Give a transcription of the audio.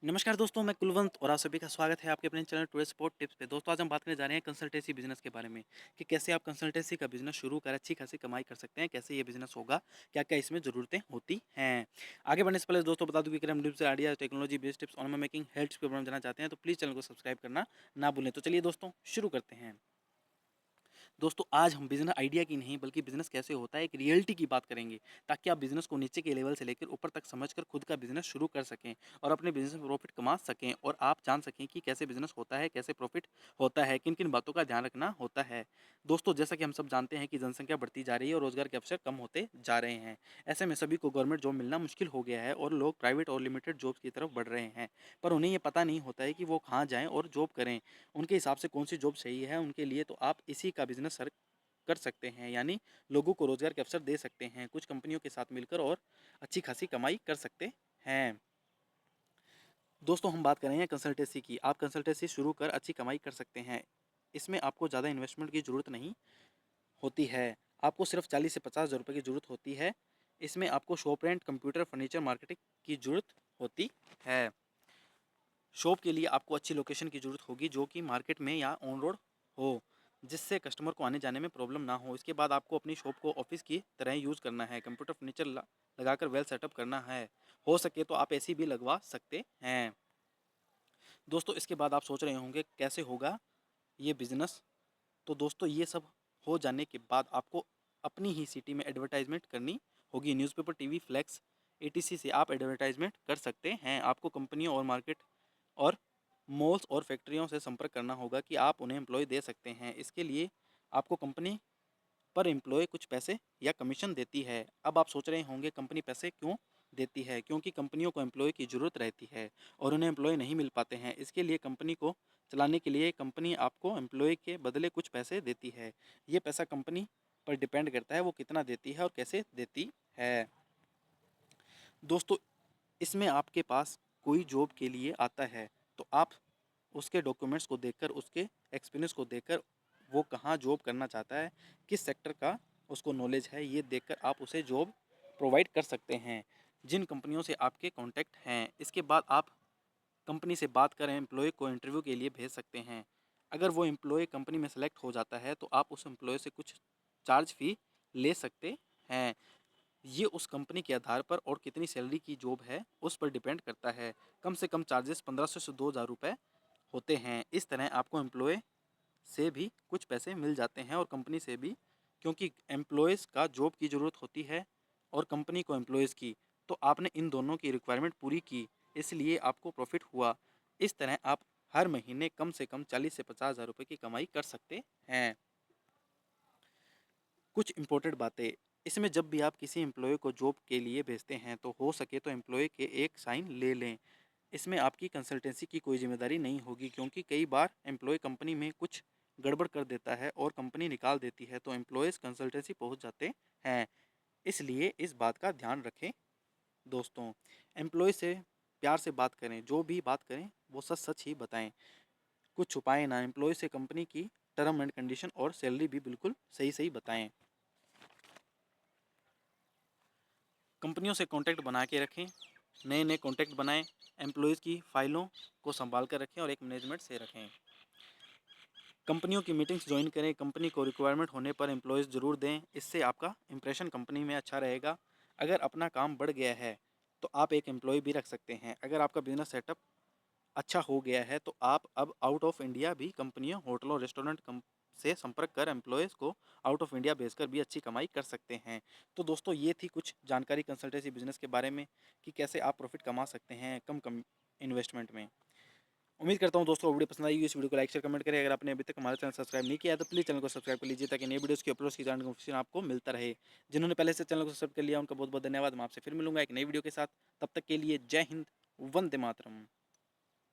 नमस्कार दोस्तों, मैं कुलवंत और आप सभी का स्वागत है आपके अपने चैनल टुडे स्पोर्ट टिप्स पे। दोस्तों आज हम बात करने जा रहे हैं कंसल्टेंसी बिजनेस के बारे में कि कैसे आप कंसल्टेंसी का बिजनेस शुरू कर अच्छी खासी कमाई कर सकते हैं, कैसे ये बिजनेस होगा, क्या-क्या इसमें ज़रूरतें होती हैं। आगे बढ़ने से पहले दोस्तों बता दूं कि अगर हम tips, idea, technology based tips, online making, health tips के बारे में जानना चाहते हैं तो प्लीज़ चैनल को सब्सक्राइब करना ना भूलें। तो चलिए दोस्तों शुरू करते हैं। दोस्तों आज हम बिज़नेस आइडिया की नहीं बल्कि बिज़नेस कैसे होता है एक रियलिटी की बात करेंगे, ताकि आप बिज़नेस को नीचे के लेवल से लेकर ऊपर तक समझकर खुद का बिज़नेस शुरू कर सकें और अपने बिज़नेस में प्रॉफिट कमा सकें और आप जान सकें कि कैसे बिज़नेस होता है, कैसे प्रॉफिट होता है, किन-किन बातों का ध्यान रखना होता है। दोस्तों जैसा कि हम सब जानते हैं कि जनसंख्या बढ़ती जा रही है और रोज़गार के अवसर कम होते जा रहे हैं। ऐसे में सभी को गवर्नमेंट जॉब मिलना मुश्किल हो गया है और लोग प्राइवेट और लिमिटेड जॉब्स की तरफ बढ़ रहे हैं। पर उन्हें ये पता नहीं होता है कि वो कहाँ जाएँ और जॉब करें। उनके हिसाब से कौन-सी जॉब सही है उनके लिए, तो आप इसी का बिज़नेस सर कर सकते हैं, यानी लोगों को रोज़गार के अवसर दे सकते हैं कुछ कंपनियों के साथ मिलकर और अच्छी खासी कमाई कर सकते हैं। दोस्तों हम बात कर रहे हैं कंसल्टेंसी की। आप कंसल्टेंसी शुरू कर अच्छी कमाई कर सकते हैं। इसमें आपको ज़्यादा इन्वेस्टमेंट की ज़रूरत नहीं होती है। आपको सिर्फ 40 से 50,000 रुपये की ज़रूरत होती है। इसमें आपको shop rent, computer, furniture, marketing की ज़रूरत होती है। शॉप के लिए आपको अच्छी लोकेशन की ज़रूरत होगी जो कि मार्केट में या ऑन रोड हो, जिससे कस्टमर को आने जाने में प्रॉब्लम ना हो। इसके बाद आपको अपनी शॉप को ऑफिस की तरह यूज़ करना है, कंप्यूटर फर्नीचर लगाकर वेल सेटअप करना है। हो सके तो आप एसी भी लगवा सकते हैं। दोस्तों इसके बाद आप सोच रहे होंगे कैसे होगा ये बिज़नेस। तो दोस्तों ये सब हो जाने के बाद आपको अपनी ही सिटी में एडवर्टाइजमेंट करनी होगी। न्यूज़पेपर, टीवी, फ्लैक्स एटीसी से आप एडवर्टाइजमेंट कर सकते हैं। आपको कंपनियों और मार्केट और मॉल्स और फैक्ट्रियों से संपर्क करना होगा कि आप उन्हें एम्प्लॉय दे सकते हैं। इसके लिए आपको कंपनी पर एम्प्लॉय कुछ पैसे या कमीशन देती है। अब आप सोच रहे होंगे कंपनी पैसे क्यों देती है? क्योंकि कंपनियों को एम्प्लॉय की ज़रूरत रहती है और उन्हें एम्प्लॉय नहीं मिल पाते हैं। इसके लिए कंपनी को चलाने के लिए कंपनी आपको एम्प्लॉय के बदले कुछ पैसे देती है। ये पैसा कंपनी पर डिपेंड करता है वो कितना देती है और कैसे देती है। दोस्तों इसमें आपके पास कोई जॉब के लिए आता है तो आप उसके डॉक्यूमेंट्स को देखकर, उसके एक्सपीरियंस को देखकर, वो कहाँ जॉब करना चाहता है, किस सेक्टर का उसको नॉलेज है, ये देखकर आप उसे जॉब प्रोवाइड कर सकते हैं जिन कंपनियों से आपके कॉन्टैक्ट हैं। इसके बाद आप कंपनी से बात करें, एम्प्लॉय को इंटरव्यू के लिए भेज सकते हैं। अगर वो एम्प्लॉय कंपनी में सेलेक्ट हो जाता है तो आप उस एम्प्लॉय से कुछ चार्ज फी ले सकते हैं। ये उस कंपनी के आधार पर और कितनी सैलरी की जॉब है उस पर डिपेंड करता है। कम से कम चार्जेस 1500 से 2000 रुपये होते हैं। इस तरह आपको एम्प्लॉय से भी कुछ पैसे मिल जाते हैं और कंपनी से भी, क्योंकि एम्प्लॉयज़ का जॉब की ज़रूरत होती है और कंपनी को एम्प्लॉयज़ की। तो आपने इन दोनों की रिक्वायरमेंट पूरी की, इसलिए आपको प्रॉफिट हुआ। इस तरह आप हर महीने कम से कम 40 से 50,000 रुपये की कमाई कर सकते हैं। कुछ इम्पोर्टेंट बातें, इसमें जब भी आप किसी एम्प्लॉय को जॉब के लिए भेजते हैं तो हो सके तो एम्प्लॉय के एक साइन ले लें। इसमें आपकी कंसल्टेंसी की कोई जिम्मेदारी नहीं होगी, क्योंकि कई बार एम्प्लॉय कंपनी में कुछ गड़बड़ कर देता है और कंपनी निकाल देती है तो एम्प्लॉयज़ कंसल्टेंसी पहुंच जाते हैं। इसलिए इस बात का ध्यान रखें। दोस्तों एम्प्लॉय से प्यार से बात करें, जो भी बात करें वो सच सच ही बताएं, कुछ छुपाएं ना। एम्प्लॉय से कंपनी की टर्म एंड कंडीशन और सैलरी भी बिल्कुल सही सही बताएं। कंपनियों से कॉन्टैक्ट बना के रखें, नए नए कॉन्टैक्ट बनाएं, एम्प्लॉयज़ की फ़ाइलों को संभाल कर रखें और एक मैनेजमेंट से रखें। कंपनियों की मीटिंग्स ज्वाइन करें, कंपनी को रिक्वायरमेंट होने पर एम्प्लॉयज़ ज़रूर दें, इससे आपका इंप्रेशन कंपनी में अच्छा रहेगा। अगर अपना काम बढ़ गया है तो आप एक एम्प्लॉय भी रख सकते हैं। अगर आपका बिजनेस सेटअप अच्छा हो गया है तो आप अब आउट ऑफ इंडिया भी कंपनियों, होटलों, रेस्टोरेंट से संपर्क कर एम्प्लॉयज़ को आउट ऑफ इंडिया भेजकर भी अच्छी कमाई कर सकते हैं। तो दोस्तों ये थी कुछ जानकारी कंसल्टेंसी बिजनेस के बारे में कि कैसे आप प्रॉफिट कमा सकते हैं कम इन्वेस्टमेंट में। उम्मीद करता हूँ दोस्तों वीडियो पसंद आई। इस वीडियो को लाइक शेयर कमेंट करें। अगर आपने अभी तक हमारा चैनल सब्सक्राइब नहीं किया है तो प्लीज़ चैनल को सब्सक्राइब कर लीजिए, ताकि नई वीडियोस की अपलोड की नोटिफिकेशन आपको मिलता रहे। जिन्होंने पहले से चैनल को सब्सक्राइब कर लिया उनका बहुत बहुत धन्यवाद। मैं आपसे फिर मिलूंगा एक नई वीडियो के साथ। तब तक के लिए जय हिंद, वंदे मातरम।